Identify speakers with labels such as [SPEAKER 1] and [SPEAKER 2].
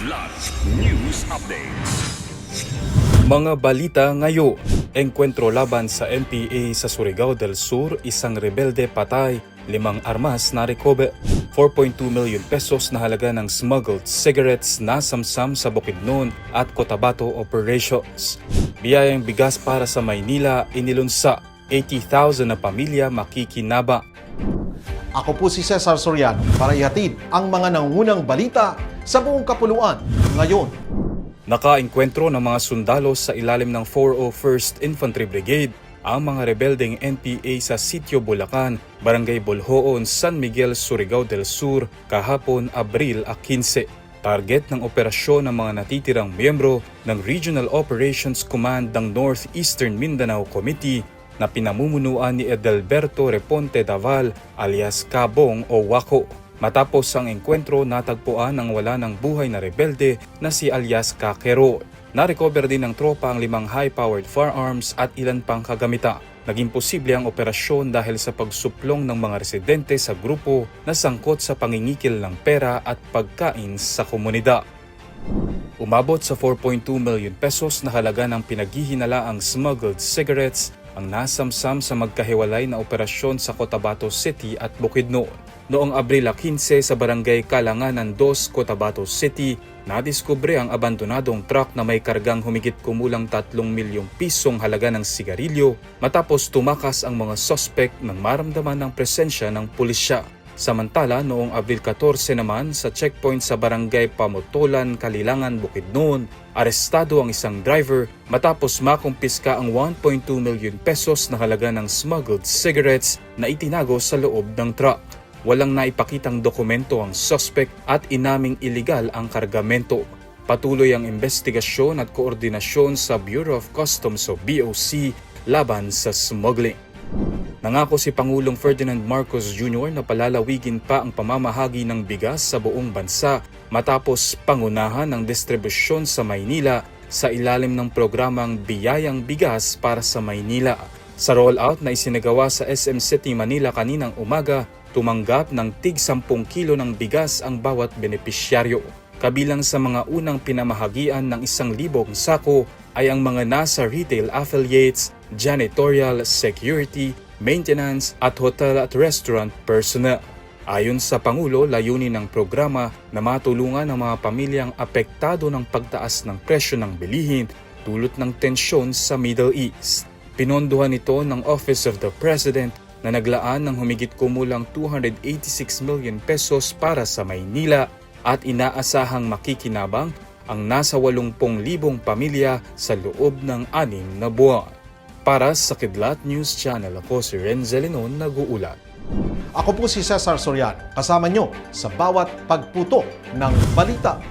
[SPEAKER 1] Kidlat News Updates.
[SPEAKER 2] Mga balita ngayon. Engkwentro laban sa NPA sa Surigao del Sur, isang rebelde patay, 5 armas na recover. 4.2 million pesos na halaga ng smuggled cigarettes na samsam sa Bukidnon at Cotabato operations. Biyayang bigas para sa Maynila inilunsa, 80,000 na pamilya makikinabang.
[SPEAKER 3] Ako po si Cesar Soriano para ihatid ang mga nangungunang balita sa buong kapuluan ngayon.
[SPEAKER 2] Nakaengkwentro ng mga sundalo sa ilalim ng 401st Infantry Brigade ang mga rebeldeng NPA sa Sitio Bulacan, Barangay Bolhoon, San Miguel, Surigao del Sur kahapon Abril 15. Target ng operasyon ng mga natitirang miyembro ng Regional Operations Command ng Northeastern Mindanao Committee na pinamumunuan ni Edelberto Reponte Daval alias Kabong o Wako. Matapos ang engkwentro, natagpuan ang wala ng buhay na rebelde na si alias Kakero. Na-recover din ng tropa ang 5 high-powered firearms at ilan pang kagamita. Naging posible ang operasyon dahil sa pagsuplong ng mga residente sa grupo na sangkot sa pangingikil ng pera at pagkain sa komunidad. Umabot sa 4.2 million pesos na halaga ng pinaghihinalaang smuggled cigarettes ang nasamsam sa magkahiwalay na operasyon sa Cotabato City at Bukidnon. Noong Abril 15 sa Barangay Kalanganan 2, Cotabato City, nadiskubre ang abandonadong truck na may kargang humigit kumulang 3 milyong pisong halaga ng sigarilyo matapos tumakas ang mga suspect nang maramdaman ng presensya ng pulisya. Samantala, noong Abril 14 naman sa checkpoint sa Barangay Pamutolan, Kalilangan, Bukidnon, arestado ang isang driver matapos makumpiska ang 1.2 million pesos na halaga ng smuggled cigarettes na itinago sa loob ng truck. Walang naipakitang dokumento ang suspect at inaming iligal ang kargamento. Patuloy ang investigasyon at koordinasyon sa Bureau of Customs o BOC laban sa smuggling. Nangako si Pangulong Ferdinand Marcos Jr. na palalawigin pa ang pamamahagi ng bigas sa buong bansa matapos pangunahan ng distribusyon sa Maynila sa ilalim ng programang Biyayang Bigas para sa Maynila. Sa rollout na isinagawa sa SM City, Manila kaninang umaga, tumanggap ng tig 10 kilo ng bigas ang bawat benepisyaryo. Kabilang sa mga unang pinamahagian ng 1,000 sako ay ang mga nasa retail affiliates, janitorial, security, maintenance at hotel at restaurant personnel. Ayon sa Pangulo, layunin ng programa na matulungan ang mga pamilyang apektado ng pagtaas ng presyo ng bilihin dulot ng tensyon sa Middle East. Pinondohan ito ng Office of the President na naglaan ng humigit kumulang 286 million pesos para sa Maynila at inaasahang makikinabang ang nasa 80,000 pamilya sa loob ng 6 na buwan. Para sa Kidlat News Channel, ako si Renzel Lenon, nag-uulat.
[SPEAKER 3] Ako po si Cesar Soriano, kasama nyo sa bawat pagputo ng balita.